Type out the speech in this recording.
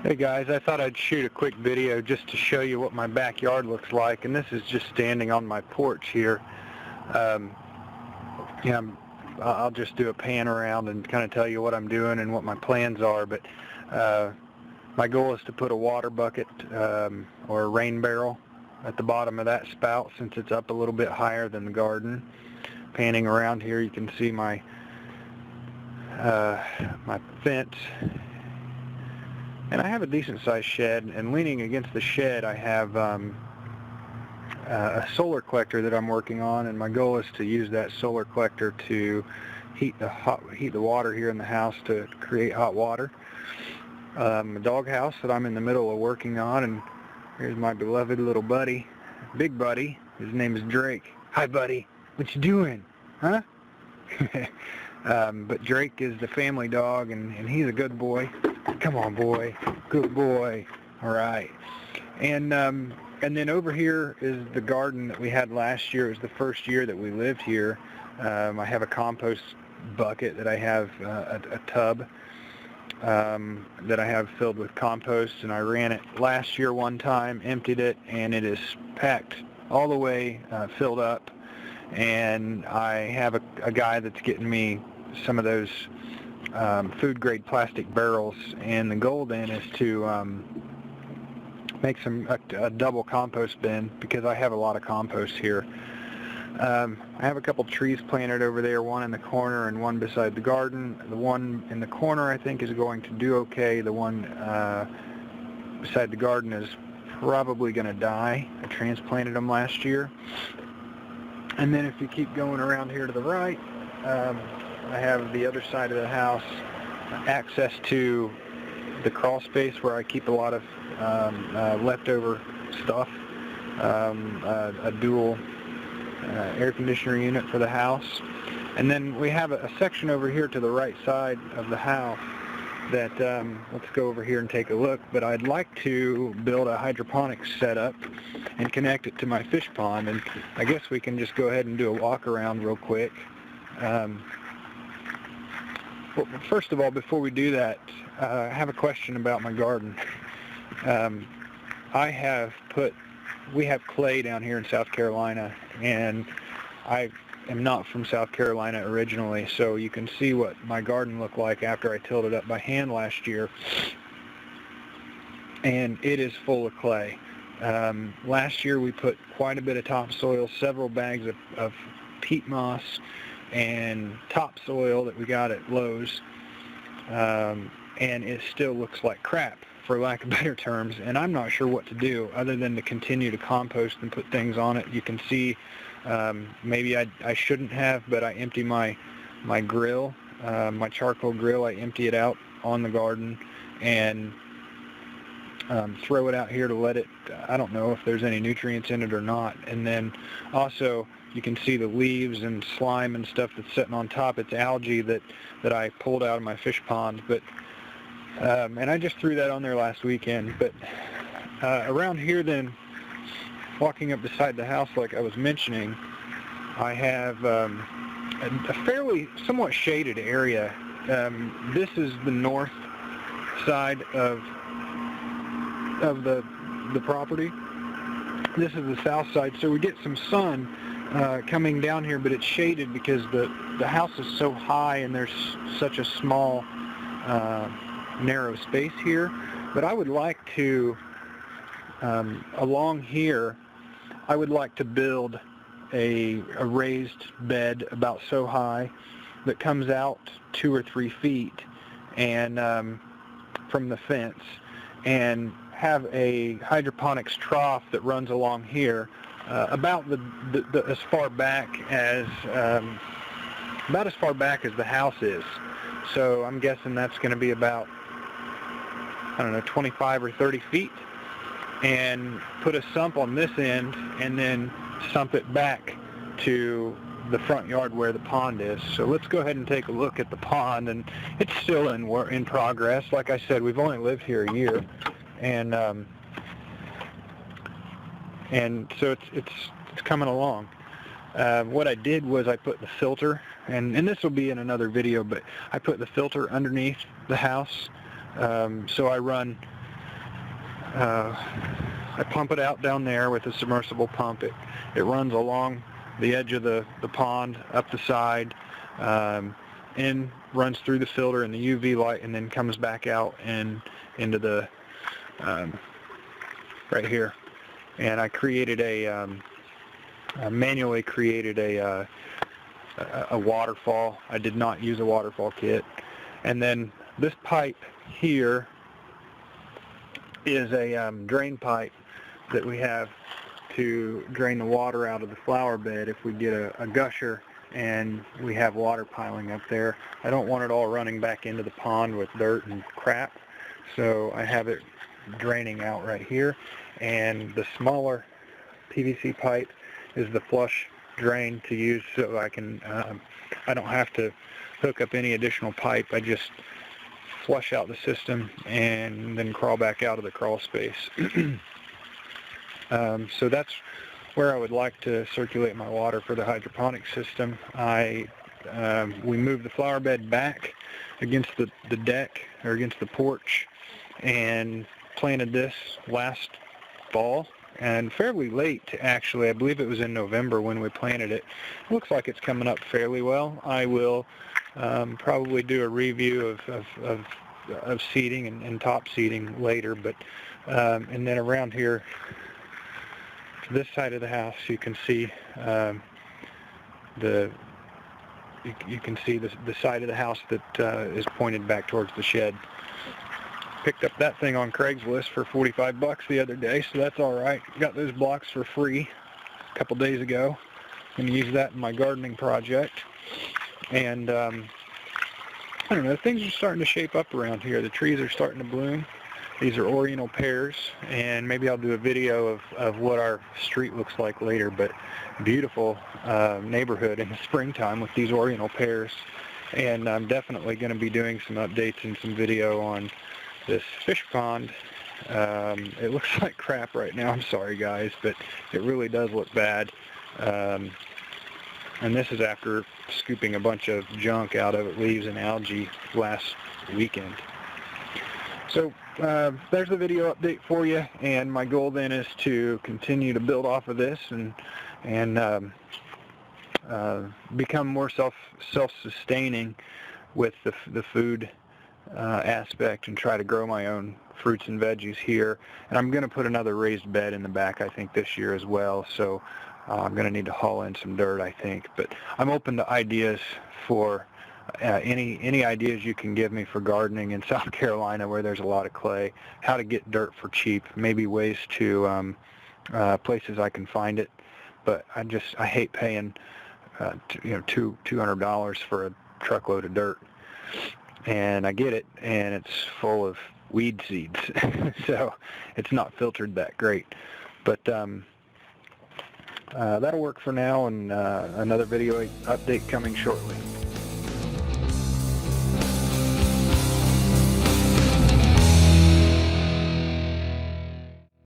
Hey guys, I thought I'd shoot a quick video just to show you what my backyard looks like, and this is just standing on my porch here. Yeah, I'll just do a pan around and kind of tell you what I'm doing and what my plans are, but my goal is to put a water bucket or a rain barrel at the bottom of that spout since it's up a little bit higher than the garden. Panning around here, you can see my my fence. And I have a decent-sized shed, and leaning against the shed I have a solar collector that I'm working on, and my goal is to use that solar collector to heat the water here in the house to create hot water. A doghouse that I'm in the middle of working on, and here's my beloved little buddy, big buddy. His name is Drake. Hi, buddy. What you doing? Huh? But Drake is the family dog, and he's a good boy. Come on, boy. Good boy. All right. And then over here is the garden that we had last year. It was the first year that we lived here. I have a compost bucket that I have, a tub that I have filled with compost, and I ran it last year one time, emptied it, and it is packed all the way, filled up. And I have a guy that's getting me some of those food-grade plastic barrels, and the goal then is to make a double compost bin because I have a lot of compost here. I have a couple trees planted over there, one in the corner and one beside the garden. The one in the corner I think is going to do okay. The one beside the garden is probably going to die. I transplanted them last year. And then if you keep going around here to the right, I have the other side of the house access to the crawl space where I keep a lot of leftover stuff, a dual air conditioner unit for the house. And then we have a section over here to the right side of the house that, let's go over here and take a look, but I'd like to build a hydroponics setup and connect it to my fish pond, and I guess we can just go ahead and do a walk around real quick. Well, first of all, before we do that, I have a question about my garden. We have clay down here in South Carolina, and I am not from South Carolina originally, so you can see what my garden looked like after I tilled it up by hand last year, and it is full of clay. Last year we put quite a bit of topsoil, several bags of peat moss and topsoil that we got at Lowe's, and it still looks like crap, for lack of better terms, and I'm not sure what to do other than to continue to compost and put things on it. You can see maybe I shouldn't have, but I empty my grill, my charcoal grill, I empty it out on the garden and throw it out here to let it, I don't know if there's any nutrients in it or not. And then also you can see the leaves and slime and stuff that's sitting on top. It's algae that I pulled out of my fish pond, but and I just threw that on there last weekend. But around here then, walking up beside the house like I was mentioning, I have a fairly somewhat shaded area. This is the north side of the property. This is the south side, so we get some sun coming down here, but it's shaded because the house is so high and there's such a small narrow space here. But I would like to along here I would like to build a raised bed about so high that comes out 2 or 3 feet and from the fence, and have a hydroponics trough that runs along here about as far back as the house is. So I'm guessing that's going to be about, I don't know, 25 or 30 feet, and put a sump on this end and then sump it back to the front yard where the pond is. So let's go ahead and take a look at the pond, and it's still in progress. Like I said, we've only lived here a year, and so it's coming along. What I did was I put the filter, and this will be in another video, but I put the filter underneath the house. So I run I pump it out down there with a submersible pump. It runs along the edge of the pond, up the side, in, runs through the filter and the UV light, and then comes back out and into the right here. And I created I manually created a waterfall. I did not use a waterfall kit. And then this pipe here is a drain pipe that we have to drain the water out of the flower bed if we get a gusher and we have water piling up there. I don't want it all running back into the pond with dirt and crap, so I have it draining out right here. And the smaller PVC pipe is the flush drain to use, so I don't have to hook up any additional pipe. I just flush out the system and then crawl back out of the crawl space. So that's where I would like to circulate my water for the hydroponic system. We moved the flower bed back against the deck, or against the porch, and planted this last fall, and fairly late actually. I believe it was in November when we planted it. Looks like it's coming up fairly well. I will probably do a review of seeding and top seeding later, but and then around here, this side of the house, you can see the side of the house that is pointed back towards the shed. Picked up that thing on Craigslist for 45 bucks the other day, so that's all right. Got those blocks for free a couple days ago. I'm going to use that in my gardening project. And I don't know, things are starting to shape up around here. The trees are starting to bloom. These are Oriental pears, and maybe I'll do a video of what our street looks like later, but beautiful neighborhood in the springtime with these Oriental pears. And I'm definitely going to be doing some updates and some video on this fish pond. It looks like crap right now, I'm sorry guys, but it really does look bad. And this is after scooping a bunch of junk out of it, leaves and algae, last weekend. So there's the video update for you, and my goal then is to continue to build off of this and become more self-sustaining with the food aspect, and try to grow my own fruits and veggies here. And I'm going to put another raised bed in the back, I think, this year as well, so I'm going to need to haul in some dirt, I think. But I'm open to ideas for any ideas you can give me for gardening in South Carolina, where there's a lot of clay, how to get dirt for cheap, maybe ways to places I can find it. But I hate paying $200 for a truckload of dirt, and I get it, and it's full of weed seeds, so it's not filtered that great. But that'll work for now, and another video update coming shortly.